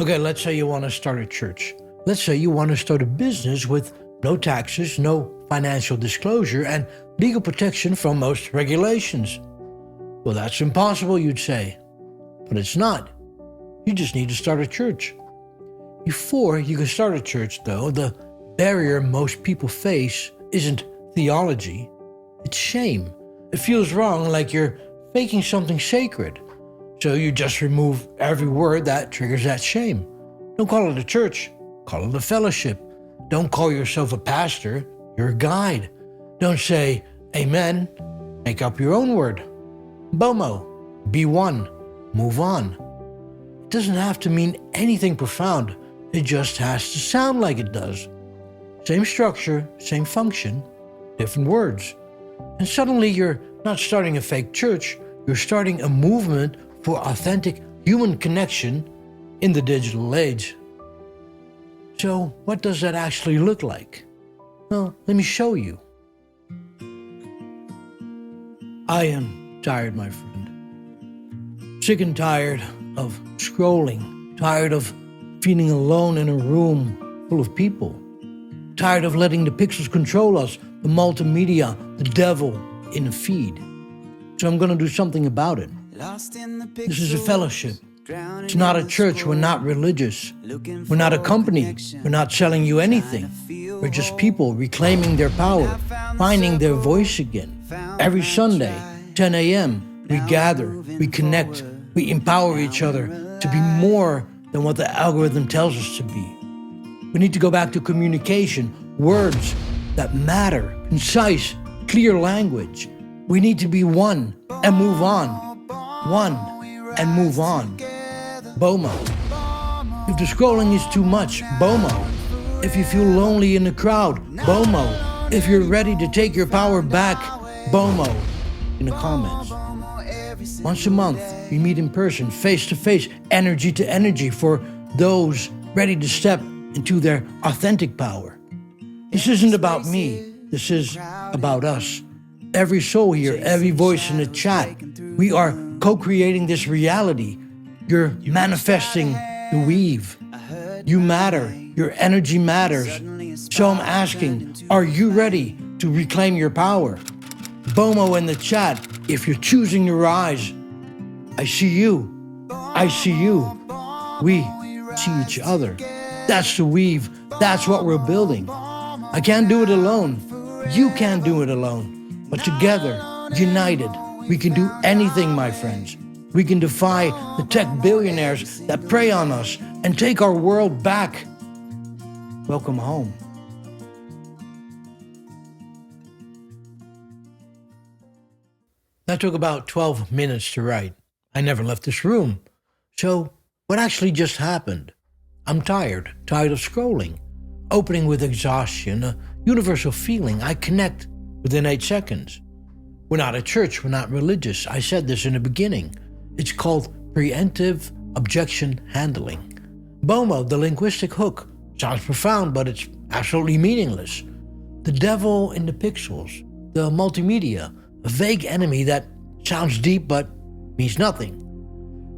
Okay, let's say you want to start a church. Let's say you want to start a business with no taxes, no financial disclosure, and legal protection from most regulations. Well, that's impossible, you'd say. But it's not. You just need to start a church. Before you can start a church, though, the barrier most people face isn't theology, it's shame. It feels wrong, like you're faking something sacred. So you just remove every word that triggers that shame. Don't call it a church, call it a fellowship. Don't call yourself a pastor, you're a guide. Don't say amen, make up your own word. BOMO, be one, move on. It doesn't have to mean anything profound, it just has to sound like it does. Same structure, same function, different words. And suddenly you're not starting a fake church, you're starting a movement for authentic human connection in the digital age. So what does that actually look like? Well, let me show you. I am tired, my friend. Sick and tired of scrolling, tired of feeling alone in a room full of people, tired of letting the pixels control us, the multimedia, the devil in a feed. So I'm going to do something about it. This is a fellowship. It's not a church. We're not religious. We're not a company. We're not selling you anything. We're just people reclaiming their power, finding their voice again. Every Sunday, 10 a.m., we gather, we connect, we empower each other to be more than what the algorithm tells us to be. We need to go back to communication, words that matter, concise, clear language. We need to be one and move on. One and move on. BOMO. If the scrolling is too much, BOMO. If you feel lonely in the crowd, BOMO. If you're ready to take your power back, BOMO. In the comments. Once a month, we meet in person, face to face, energy to energy for those ready to step into their authentic power. This isn't about me. This is about us. Every soul here, every voice in the chat, we are co-creating this reality. You're manifesting the weave. You matter. Your energy matters. So I'm asking, are you ready to reclaim your power? BOMO in the chat, if you're choosing to rise, I see you. I see you. We see each other. That's the weave. That's what we're building. I can't do it alone. You can't do it alone. But together, united, we can do anything, my friends. We can defy the tech billionaires that prey on us and take our world back. Welcome home. That took about 12 minutes to write. I never left this room. So what actually just happened? I'm tired of scrolling. Opening with exhaustion, a universal feeling. I connect within 8 seconds. We're not a church, we're not religious. I said this in the beginning. It's called preemptive objection handling. BOMO, the linguistic hook. Sounds profound, but it's absolutely meaningless. The devil in the pixels, the multimedia, a vague enemy that sounds deep but means nothing.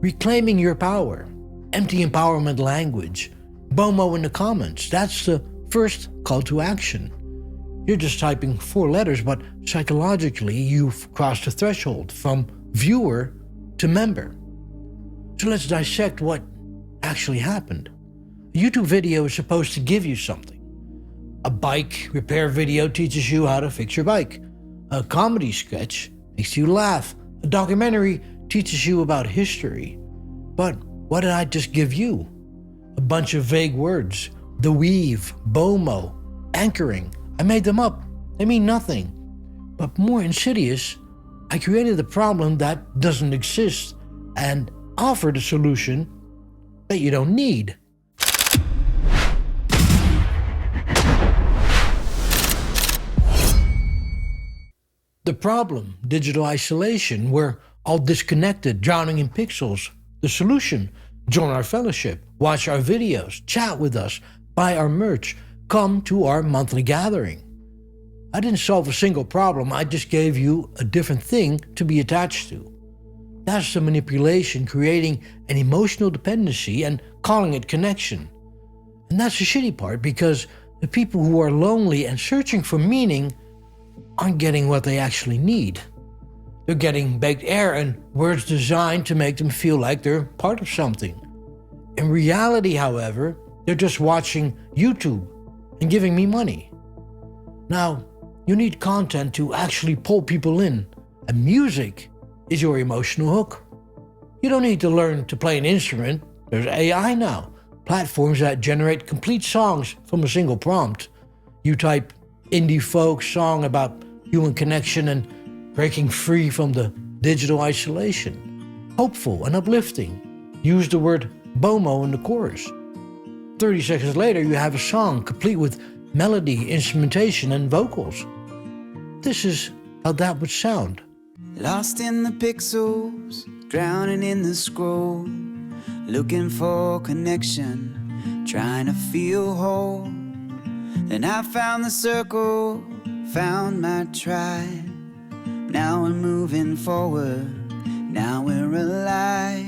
Reclaiming your power, empty empowerment language. BOMO in the comments, that's the first call to action. You're just typing 4 letters, but psychologically you've crossed the threshold from viewer to member. So let's dissect what actually happened. A YouTube video is supposed to give you something. A bike repair video teaches you how to fix your bike. A comedy sketch makes you laugh. A documentary teaches you about history. But what did I just give you? A bunch of vague words. The weave, BOMO, anchoring. I made them up. They mean nothing. But more insidious, I created a problem that doesn't exist and offered a solution that you don't need. The problem, digital isolation. We're all disconnected, drowning in pixels. The solution, join our fellowship, watch our videos, chat with us, buy our merch, come to our monthly gathering. I didn't solve a single problem, I just gave you a different thing to be attached to. That's the manipulation, creating an emotional dependency and calling it connection. And that's the shitty part, because the people who are lonely and searching for meaning aren't getting what they actually need. They're getting baked air and words designed to make them feel like they're part of something. In reality, however, they're just watching YouTube and giving me money. Now, you need content to actually pull people in, and music is your emotional hook. You don't need to learn to play an instrument. There's AI now, platforms that generate complete songs from a single prompt. You type indie folk song about human connection and breaking free from the digital isolation. Hopeful and uplifting. Use the word BOMO in the chorus. 30 seconds later, you have a song complete with melody, instrumentation, and vocals. This is how that would sound. Lost in the pixels, drowning in the scroll, looking for connection, trying to feel whole. Then I found the circle, found my tribe. Now we're moving forward, now we're alive.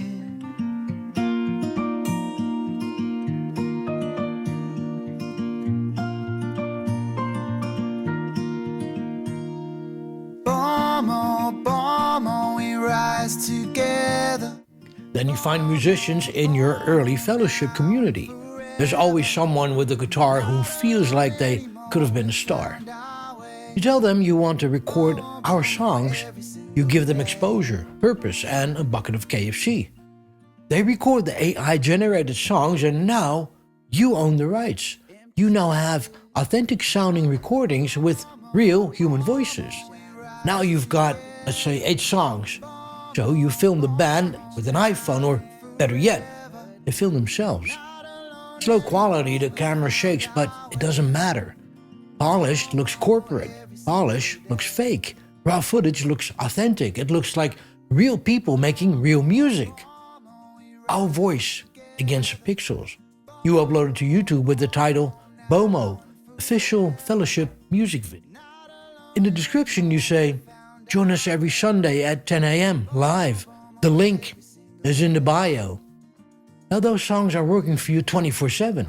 We rise together. Then you find musicians in your early fellowship community. There's always someone with a guitar who feels like they could have been a star. You tell them you want to record our songs, you give them exposure, purpose, and a bucket of KFC. They record the AI-generated songs, and now you own the rights. You now have authentic sounding recordings with real human voices. Now you've got, let's say, 8 songs. So you film the band with an iPhone, or better yet, they film themselves. It's low quality, the camera shakes, but it doesn't matter. Polished looks corporate. Polished looks fake. Raw footage looks authentic. It looks like real people making real music. Our voice against the pixels. You upload it to YouTube with the title BOMO, Official Fellowship Music Video. In the description you say, join us every Sunday at 10 a.m. live. The link is in the bio. Now those songs are working for you 24/7.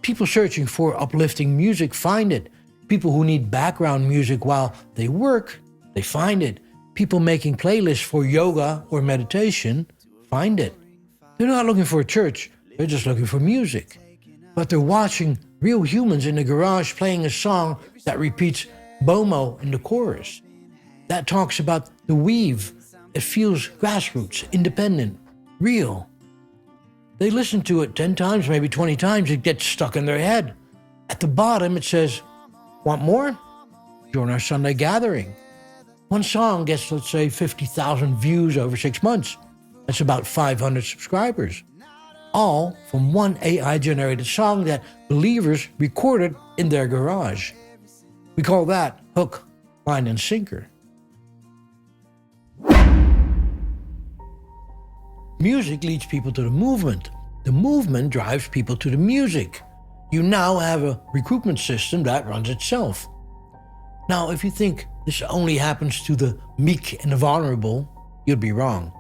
People searching for uplifting music find it. People who need background music while they work, they find it. People making playlists for yoga or meditation find it. They're not looking for a church, they're just looking for music. But they're watching real humans in the garage playing a song that repeats BOMO in the chorus. That talks about the weave. It feels grassroots, independent, real. They listen to it 10 times, maybe 20 times, it gets stuck in their head. At the bottom it says, want more? Join our Sunday gathering. One song gets, let's say, 50,000 views over 6 months. That's about 500 subscribers. All from one AI-generated song that believers recorded in their garage. We call that hook, line, and sinker. Music leads people to the movement. The movement drives people to the music. You now have a recruitment system that runs itself. Now, if you think this only happens to the meek and the vulnerable, you'd be wrong.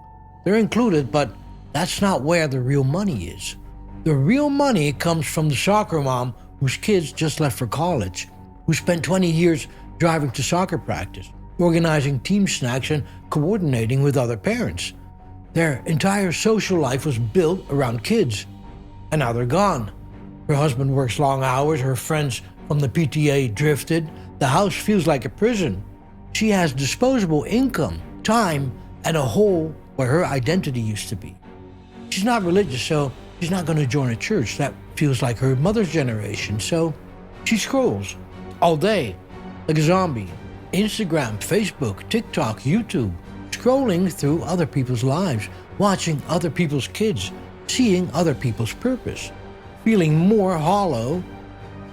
They're included, but that's not where the real money is. The real money comes from the soccer mom whose kids just left for college, who spent 20 years driving to soccer practice, organizing team snacks, and coordinating with other parents. Their entire social life was built around kids, and now they're gone. Her husband works long hours, her friends from the PTA drifted, the house feels like a prison. She has disposable income, time, and a hole where her identity used to be. She's not religious, so she's not going to join a church. That feels like her mother's generation, so she scrolls all day like a zombie. Instagram, Facebook, TikTok, YouTube, scrolling through other people's lives, watching other people's kids, seeing other people's purpose, feeling more hollow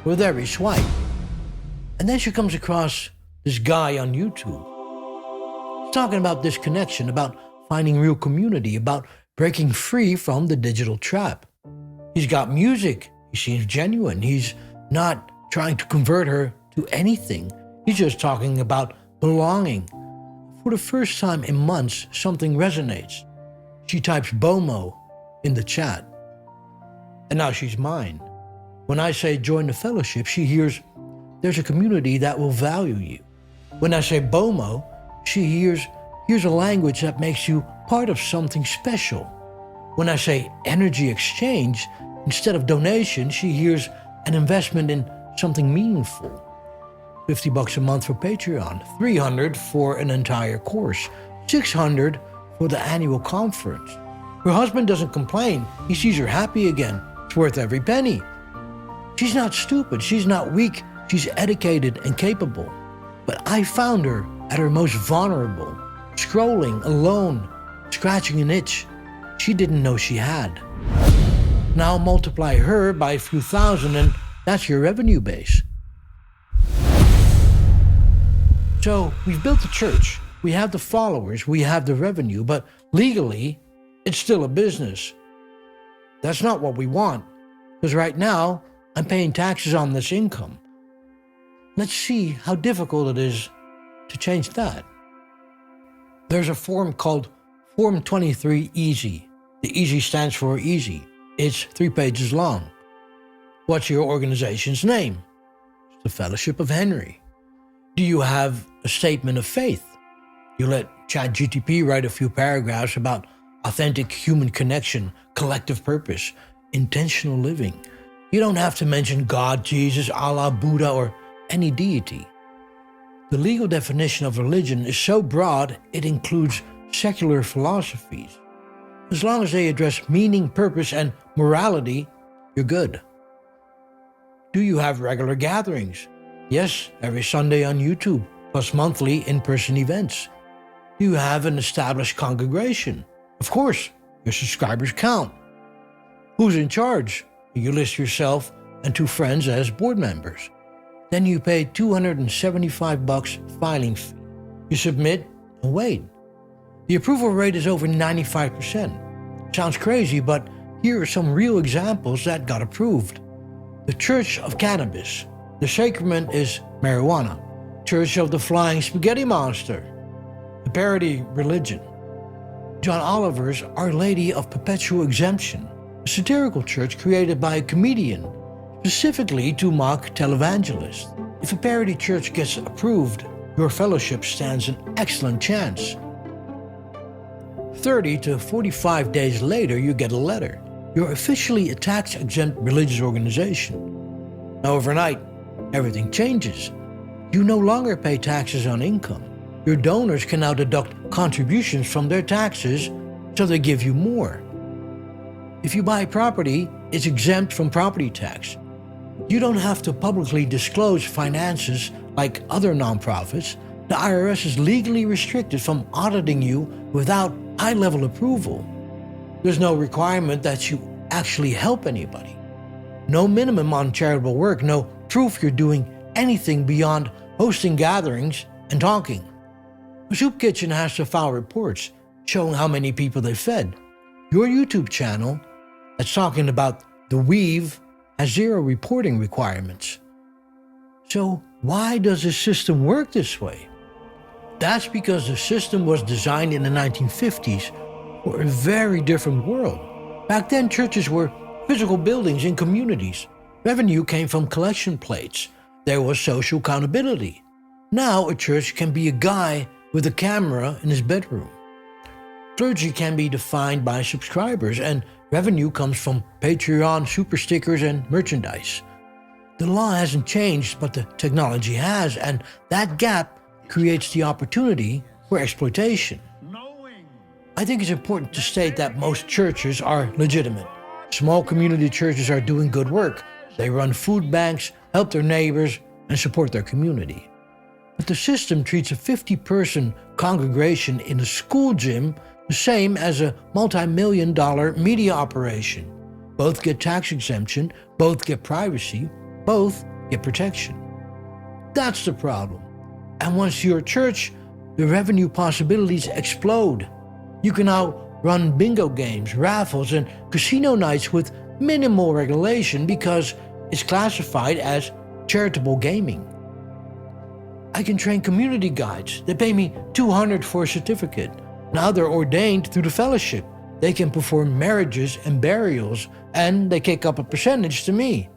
with every swipe. And then she comes across this guy on YouTube. He's talking about this connection, about finding real community, about breaking free from the digital trap. He's got music. He seems genuine. He's not trying to convert her to anything. He's just talking about belonging. For the first time in months, something resonates. She types BOMO in the chat. And now she's mine. When I say join the fellowship, she hears there's a community that will value you. When I say BOMO, she hears a language that makes you part of something special. When I say energy exchange, instead of donation, she hears an investment in something meaningful. $50 a month for Patreon, $300 for an entire course, $600 for the annual conference. Her husband doesn't complain. He sees her happy again. It's worth every penny. She's not stupid. She's not weak. She's educated and capable. But I found her at her most vulnerable, scrolling alone, scratching an itch she didn't know she had. Now multiply her by a few thousand and that's your revenue base. So we've built the church, we have the followers, we have the revenue, but legally, it's still a business. That's not what we want, because right now, I'm paying taxes on this income. Let's see how difficult it is to change that. There's a form called Form 23 Easy. The Easy stands for easy. It's 3 pages long. What's your organization's name? It's the Fellowship of Henry. Do you have a statement of faith? You let ChatGPT write a few paragraphs about authentic human connection, collective purpose, intentional living. You don't have to mention God, Jesus, Allah, Buddha, or any deity. The legal definition of religion is so broad it includes secular philosophies. As long as they address meaning, purpose, and morality, you're good. Do you have regular gatherings? Yes, every Sunday on YouTube, plus monthly in-person events. Do you have an established congregation? Of course, your subscribers count. Who's in charge? You list yourself and 2 friends as board members. Then you pay $275 filing fee. You submit and wait. The approval rate is over 95%. Sounds crazy, but here are some real examples that got approved. The Church of Cannabis. The sacrament is marijuana. Church of the Flying Spaghetti Monster. The parody religion. John Oliver's Our Lady of Perpetual Exemption, a satirical church created by a comedian specifically to mock televangelists. If a parody church gets approved, your fellowship stands an excellent chance. 30 to 45 days later, you get a letter. You're officially a tax-exempt religious organization. Now overnight, everything changes. You no longer pay taxes on income. Your donors can now deduct contributions from their taxes, so they give you more. If you buy property, it's exempt from property tax. You don't have to publicly disclose finances like other nonprofits. The IRS is legally restricted from auditing you without high-level approval. There's no requirement that you actually help anybody. No minimum on charitable work, no proof you're doing anything beyond hosting gatherings and talking. A soup kitchen has to file reports showing how many people they fed. Your YouTube channel that's talking about the weave has 0 reporting requirements. So why does this system work this way? That's because the system was designed in the 1950s for a very different world. Back then, churches were physical buildings in communities. Revenue came from collection plates. There was social accountability. Now a church can be a guy with a camera in his bedroom. Clergy can be defined by subscribers, and revenue comes from Patreon, super stickers, and merchandise. The law hasn't changed, but the technology has, and that gap creates the opportunity for exploitation. I think it's important to state that most churches are legitimate. Small community churches are doing good work. They run food banks, help their neighbors, and support their community. But the system treats a 50-person congregation in a school gym the same as a multi-million-dollar media operation. Both get tax exemption, both get privacy, both get protection. That's the problem. And once you're a church, the revenue possibilities explode. You can now run bingo games, raffles, and casino nights with minimal regulation because it's classified as charitable gaming. I can train community guides. They pay me $200 for a certificate. Now they're ordained through the fellowship. they can perform marriages and burials, and they kick up a percentage to me.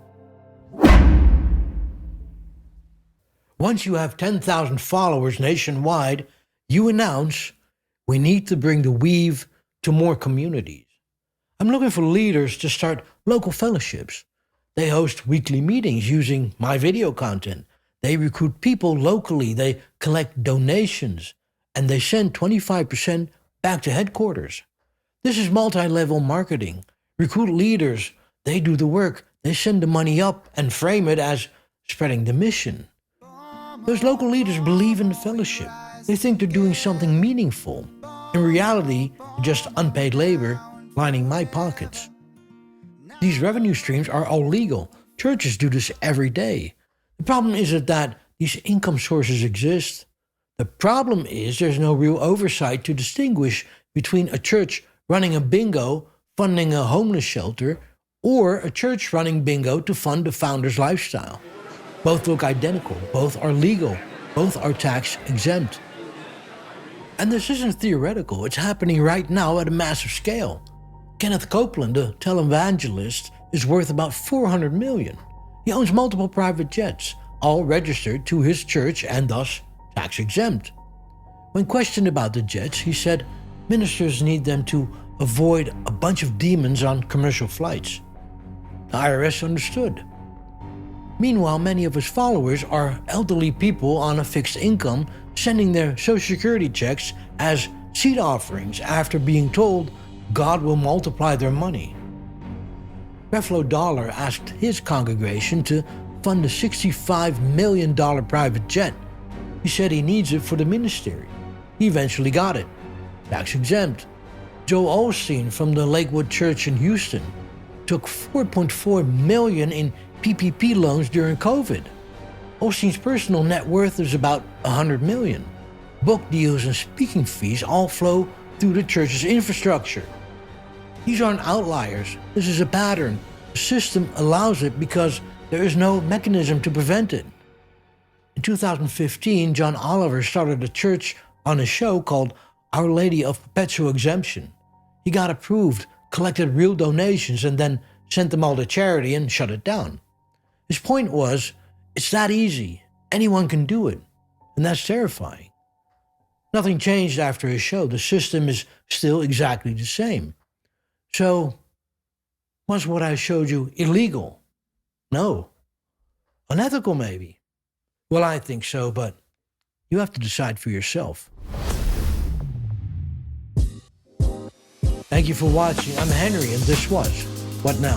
Once you have 10,000 followers nationwide, you announce, we need to bring the weave to more communities. I'm looking for leaders to start local fellowships. They host weekly meetings using my video content. They recruit people locally. They collect donations. And they send 25% back to headquarters. This is multi-level marketing. Recruit leaders. They do the work. They send the money up and frame it as spreading the mission. Those local leaders believe in the fellowship. They think they're doing something meaningful. In reality, just unpaid labor lining my pockets. These revenue streams are all legal. Churches do this every day. The problem isn't that these income sources exist. The problem is there's no real oversight to distinguish between a church running a bingo, funding a homeless shelter, or a church running bingo to fund the founder's lifestyle. Both look identical, both are legal, both are tax-exempt. And this isn't theoretical, it's happening right now at a massive scale. Kenneth Copeland, a televangelist, is worth about $400 million. He owns multiple private jets, all registered to his church and thus tax-exempt. When questioned about the jets, he said ministers need them to avoid a bunch of demons on commercial flights. The IRS understood. Meanwhile, many of his followers are elderly people on a fixed income sending their Social Security checks as seed offerings after being told God will multiply their money. Creflo Dollar asked his congregation to fund a $65 million private jet. He said he needs it for the ministry. He eventually got it. Tax-exempt. Joel Osteen from the Lakewood Church in Houston took $4.4 million in PPP loans during COVID. Osteen's personal net worth is about $100 million. Book deals and speaking fees all flow through the church's infrastructure. These aren't outliers. This is a pattern. The system allows it because there is no mechanism to prevent it. In 2015, John Oliver started a church on a show called Our Lady of Perpetual Exemption. He got approved, collected real donations, and then sent them all to charity and shut it down. His point was, it's that easy. Anyone can do it. And that's terrifying. Nothing changed after his show. The system is still exactly the same. So, was what I showed you illegal? No. Unethical, maybe? Well, I think so, but you have to decide for yourself. Thank you for watching. I'm Henry, and this was What Now?